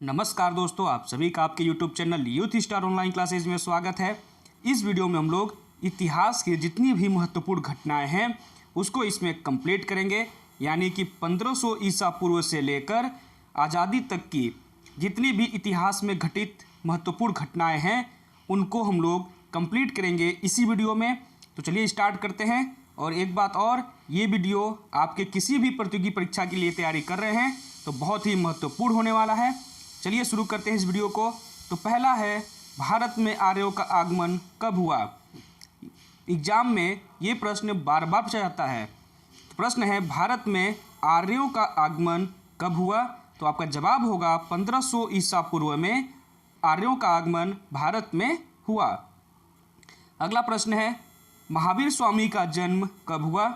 नमस्कार दोस्तों, आप सभी का आपके YouTube channel youth star online classes में स्वागत है। इस वीडियो में हम लोग इतिहास की जितनी भी महत्वपूर्ण घटनाएं हैं उसको इसमें कंप्लीट करेंगे, यानी कि 1500 ईसा पूर्व से लेकर आज़ादी तक की जितनी भी इतिहास में घटित महत्वपूर्ण घटनाएं हैं उनको हम लोग कंप्लीट करेंगे इसी वीडियो में। तो चलिए स्टार्ट करते हैं। और एक बात और, ये वीडियो आपके किसी भी प्रतियोगी परीक्षा के लिए तैयारी कर रहे हैं तो बहुत ही महत्वपूर्ण होने वाला है। चलिए शुरू करते हैं इस वीडियो को। तो पहला है, भारत में आर्यों का आगमन कब हुआ। एग्जाम में ये प्रश्न बार बार पूछा जाता है। तो प्रश्न है, भारत में आर्यों का आगमन कब हुआ। तो आपका जवाब होगा 1500 ईसा पूर्व में आर्यों का आगमन भारत में हुआ। अगला प्रश्न है, महावीर स्वामी का जन्म कब हुआ।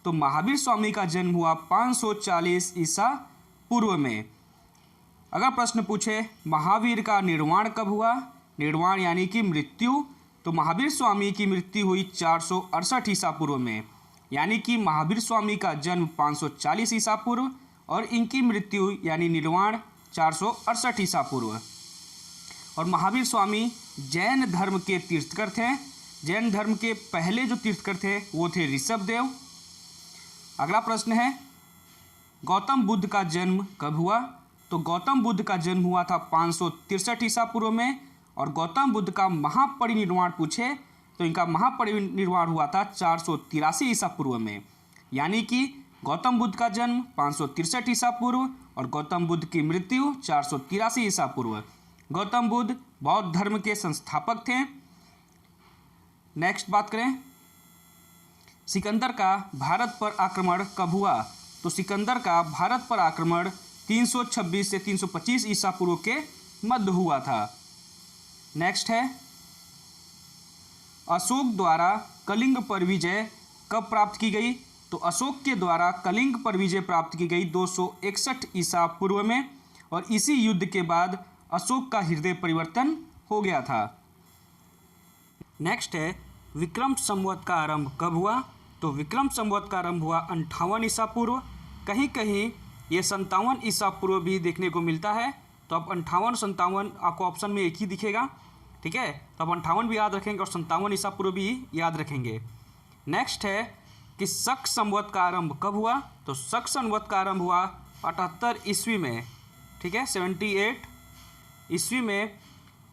तो महावीर स्वामी का जन्म हुआ 540 ईसा पूर्व में। अगर प्रश्न पूछे महावीर का निर्वाण कब हुआ, निर्वाण यानी कि मृत्यु, तो महावीर स्वामी की मृत्यु हुई 468 ईसा पूर्व में, यानी कि महावीर स्वामी का जन्म 540 ईसा पूर्व और इनकी मृत्यु यानी निर्वाण 468 ईसा पूर्व। और महावीर स्वामी जैन धर्म के तीर्थकर थे। जैन धर्म के पहले जो तीर्थकर थे वो थे ऋषभदेव। अगला प्रश्न है, गौतम बुद्ध का जन्म कब हुआ। तो गौतम बुद्ध का जन्म हुआ था 563 ईसा पूर्व में। और गौतम बुद्ध का महापरिनिर्वाण पूछे तो इनका महापरिनिर्वाण हुआ था 483 ईसा पूर्व में, यानी कि गौतम बुद्ध का जन्म 563 ईसा पूर्व और गौतम बुद्ध की मृत्यु 483 ईसा पूर्व। गौतम बुद्ध बौद्ध धर्म के संस्थापक थे। नेक्स्ट बात करें, सिकंदर का भारत पर आक्रमण कब हुआ। तो सिकंदर का भारत पर आक्रमण 326 से 325 ईसा पूर्व के मध्य हुआ था। नेक्स्ट है, अशोक द्वारा कलिंग पर विजय कब प्राप्त की गई। तो अशोक के द्वारा कलिंग पर विजय प्राप्त की गई 261 ईसा पूर्व में और इसी युद्ध के बाद अशोक का हृदय परिवर्तन हो गया था। नेक्स्ट है, विक्रम संवत का आरंभ कब हुआ। तो विक्रम संवत का आरंभ हुआ 58 ईसा पूर्व। कहीं कहीं ये 57 ईसा पूर्व भी देखने को मिलता है। तो अब 58-57 आपको ऑप्शन में एक ही दिखेगा, ठीक है। तो अब 58 भी याद रखेंगे और 57 ईसा पूर्व भी याद रखेंगे। नेक्स्ट है कि शक संवत का आरंभ कब हुआ। तो शक संवत का आरंभ हुआ 78 ईस्वी में, ठीक है। 78 ईस्वी में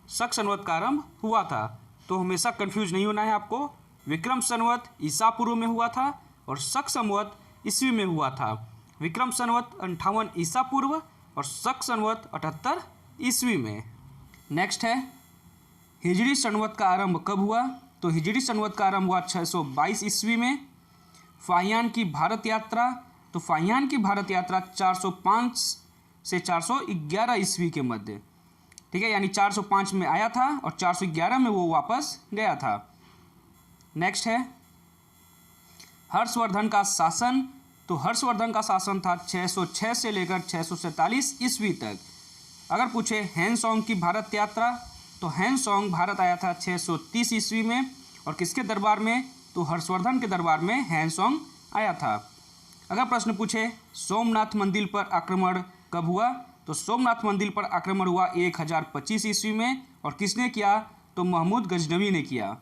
शक संवत का आरंभ हुआ था। तो हमेशा कंफ्यूज नहीं होना है आपको। विक्रम संवत ईसा पूर्व में हुआ था और शक संवत ईस्वी में हुआ था। विक्रम संवत 58 ईसा पूर्व और शक संवत 78 ईस्वी में। नेक्स्ट है, हिजरी संवत का आरंभ कब हुआ। तो हिजरी संवत का आरंभ हुआ 622 ईस्वी में। फाहियान की भारत यात्रा, तो फाहियान की भारत यात्रा 405 से 411 ईस्वी के मध्य, ठीक है, यानी 405 में आया था और 411 में वो वापस गया था। नेक्स्ट है, हर्षवर्धन का शासन। तो हर्षवर्धन का शासन था 606 से लेकर 647 ईस्वी तक। अगर पूछे हैनसोंग की भारत यात्रा, तो हैनसोंग भारत आया था 630 ईस्वी में और किसके दरबार में। तो हर्षवर्धन के दरबार में हैनसोंग आया था। अगर प्रश्न पूछे सोमनाथ मंदिर पर आक्रमण कब हुआ। तो सोमनाथ मंदिर पर आक्रमण हुआ 1025 ईस्वी में और किसने किया। तो महमूद गजनवी ने किया।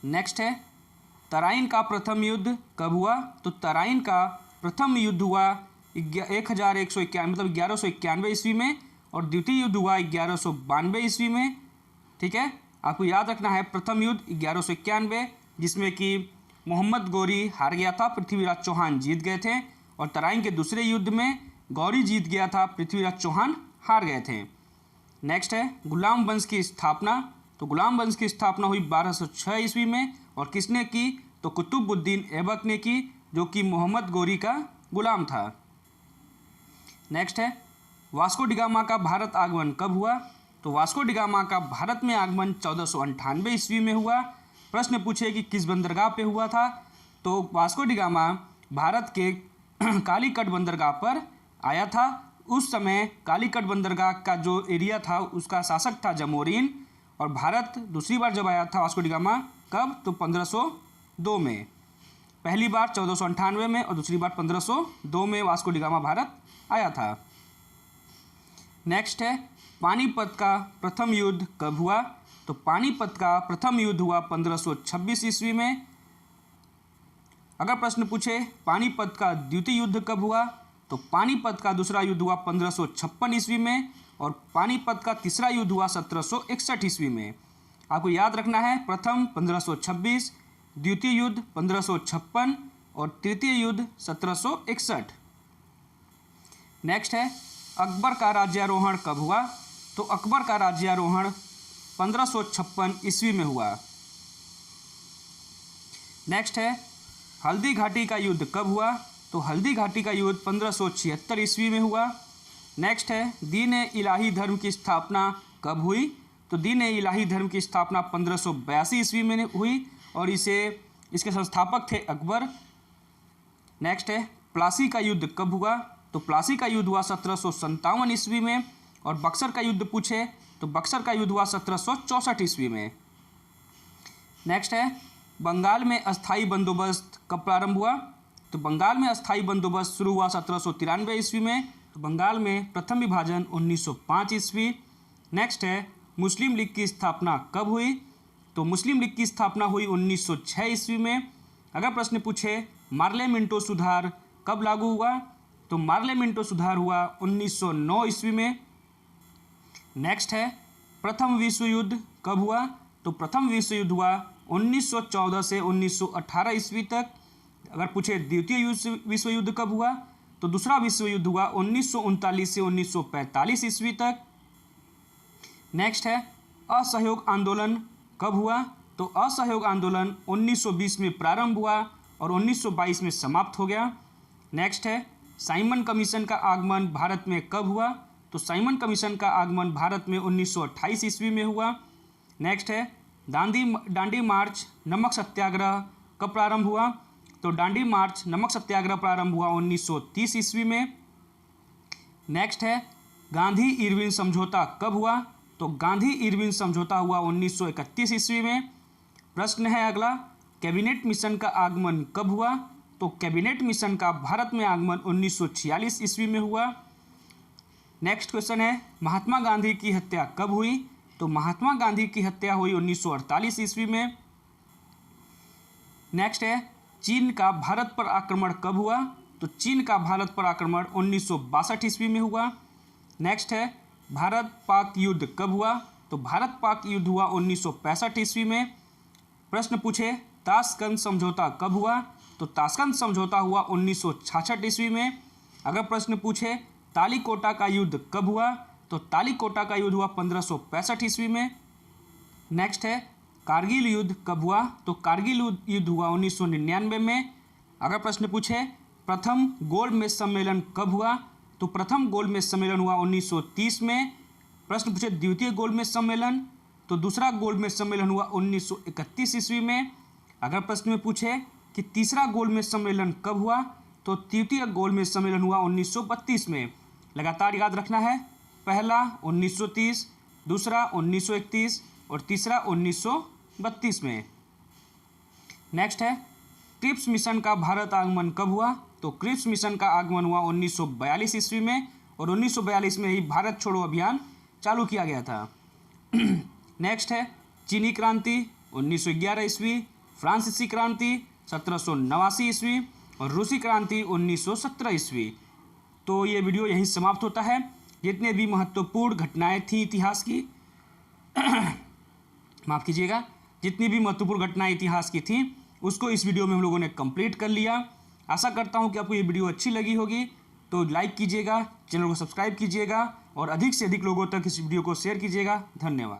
नेक्स्ट है, तराइन का प्रथम युद्ध कब हुआ। तो तराइन का प्रथम युद्ध हुआ 1191 मतलब 1191 ईस्वी में और द्वितीय युद्ध हुआ 1192 ईस्वी में, ठीक है। आपको याद रखना है प्रथम युद्ध 1191 जिसमें कि मोहम्मद गौरी हार गया था, पृथ्वीराज चौहान जीत गए थे। और तराइन के दूसरे युद्ध में गौरी जीत गया था, पृथ्वीराज चौहान हार गए थे। नेक्स्ट है, गुलाम वंश की स्थापना। तो गुलाम वंश की स्थापना हुई 1206 ईस्वी में और किसने की। तो कुतुबुद्दीन ऐबक ने की, जो कि मोहम्मद गौरी का गुलाम था। नेक्स्ट है, वास्को डिगामा का भारत आगमन कब हुआ। तो वास्को डिगामा का भारत में आगमन 1498 ईस्वी में हुआ। प्रश्न पूछे कि किस बंदरगाह पे हुआ था। तो वास्को डिगामा भारत के कालीकट बंदरगाह पर आया था। उस समय कालीकट बंदरगाह का जो एरिया था उसका शासक था जमोरीन। और भारत दूसरी बार जब आया था वास्को डिगामा कब। तो 1502 में। पहली बार 1498 में और दूसरी बार 1502 में वास्को डिगामा भारत आया था। नेक्स्ट है पानीपत का प्रथम युद्ध कब हुआ? तो पानीपत का प्रथम युद्ध हुआ 1526 ईस्वी में। अगर प्रश्न पूछे पानीपत का द्वितीय युद्ध कब हुआ? तो पानीपत का दूसरा युद्ध हुआ 1556 ईस्वी में और पानीपत का तीसरा युद्ध हुआ 1761 ईस्वी में। आपको याद रखना है, प्रथम 1526, द्वितीय युद्ध 1556 और तृतीय युद्ध 1761। नेक्स्ट है अकबर का राज्यारोहण कब हुआ? तो अकबर का राज्यारोहण 1556 ईस्वी में हुआ। नेक्स्ट है हल्दी घाटी का युद्ध कब हुआ? तो हल्दी घाटी का युद्ध 1576 ईस्वी में हुआ। नेक्स्ट है दीन इलाही धर्म की स्थापना कब हुई? तो दीन इलाही धर्म की स्थापना 1582 ईस्वी में हुई और इसके संस्थापक थे अकबर। नेक्स्ट है प्लासी का युद्ध कब हुआ? तो प्लासी का युद्ध हुआ 1757 ईस्वी में और बक्सर का युद्ध पूछे तो बक्सर का युद्ध हुआ 1764 ईस्वी में। नेक्स्ट है बंगाल में अस्थाई बंदोबस्त कब प्रारंभ हुआ? तो बंगाल में अस्थाई बंदोबस्त शुरू हुआ 1793 ईस्वी में। तो बंगाल में प्रथम विभाजन 1905 ईस्वी। नेक्स्ट है मुस्लिम लीग की स्थापना कब हुई? तो मुस्लिम लीग की स्थापना हुई 1906 ईस्वी में। अगर प्रश्न पूछे मार्ले मिंटो सुधार कब लागू हुआ? तो मार्ले मिंटो सुधार हुआ 1909 ईस्वी में। नेक्स्ट है प्रथम विश्व युद्ध कब हुआ? तो प्रथम विश्व युद्ध हुआ 1914 से 1918 ईस्वी तक। अगर पूछे द्वितीय विश्व युद्ध कब हुआ? तो दूसरा विश्व युद्ध हुआ 1939 से 1945 ईस्वी तक। नेक्स्ट है असहयोग आंदोलन कब हुआ? तो असहयोग आंदोलन 1920 में प्रारंभ हुआ और 1922 में समाप्त हो गया। नेक्स्ट है साइमन कमीशन का आगमन भारत में कब हुआ? तो साइमन कमीशन का आगमन भारत में 1928 ईस्वी में हुआ। नेक्स्ट है दांडी मार्च नमक सत्याग्रह कब प्रारंभ हुआ? तो दांडी मार्च नमक सत्याग्रह प्रारंभ हुआ 1930 ईस्वी में। नेक्स्ट है गांधी इरविन समझौता कब हुआ? तो गांधी इरविन समझौता हुआ 1931 ईस्वी में। प्रश्न है अगला कैबिनेट मिशन का आगमन कब हुआ? तो कैबिनेट मिशन का भारत में आगमन 1946 ईस्वी में हुआ। नेक्स्ट क्वेश्चन है महात्मा गांधी की हत्या कब हुई? तो महात्मा गांधी की हत्या हुई 1948 ईस्वी में। नेक्स्ट है चीन का भारत पर आक्रमण कब हुआ? तो चीन का भारत पर आक्रमण 1962 ईस्वी में हुआ। नेक्स्ट है भारत पाक युद्ध कब हुआ? तो भारत पाक युद्ध हुआ 1965 ईस्वी में। प्रश्न पूछे ताशकंद समझौता कब हुआ? तो ताशकंद समझौता हुआ 1966 ईस्वी में। अगर प्रश्न पूछे तालीकोटा का युद्ध कब हुआ? तो तालीकोटा का युद्ध हुआ 1565 ईस्वी में। नेक्स्ट है कारगिल युद्ध कब हुआ? तो कारगिल युद्ध हुआ 1999 में। अगर प्रश्न पूछे प्रथम गोलमेज सम्मेलन कब हुआ? तो प्रथम गोलमेज सम्मेलन हुआ 1930 में। प्रश्न पूछे द्वितीय गोलमेज सम्मेलन, तो दूसरा गोलमेज सम्मेलन हुआ 1931 ईस्वी में। अगर प्रश्न में पूछे कि तीसरा गोलमेज सम्मेलन कब हुआ? तो तृतीय गोलमेज सम्मेलन हुआ 1932 में। लगातार याद रखना है, पहला 1930, दूसरा 1931 और तीसरा 1932 में। नेक्स्ट है क्रिप्स मिशन का भारत आगमन कब हुआ? तो क्रिप्स मिशन का आगमन हुआ 1942 ईस्वी में और 1942 में ही भारत छोड़ो अभियान चालू किया गया था। नेक्स्ट है चीनी क्रांति 1911 ईस्वी, फ्रांसीसी क्रांति 1789 ईस्वी और रूसी क्रांति 1917 ईस्वी। तो ये वीडियो यहीं समाप्त होता है। जितने भी महत्वपूर्ण घटनाएं थी इतिहास की माफ़ कीजिएगा, जितनी भी महत्वपूर्ण घटनाएं इतिहास की थी उसको इस वीडियो में हम लोगों ने कंप्लीट कर लिया। आशा करता हूं कि आपको ये वीडियो अच्छी लगी होगी, तो लाइक कीजिएगा, चैनल को सब्सक्राइब कीजिएगा और अधिक से अधिक लोगों तक इस वीडियो को शेयर कीजिएगा। धन्यवाद।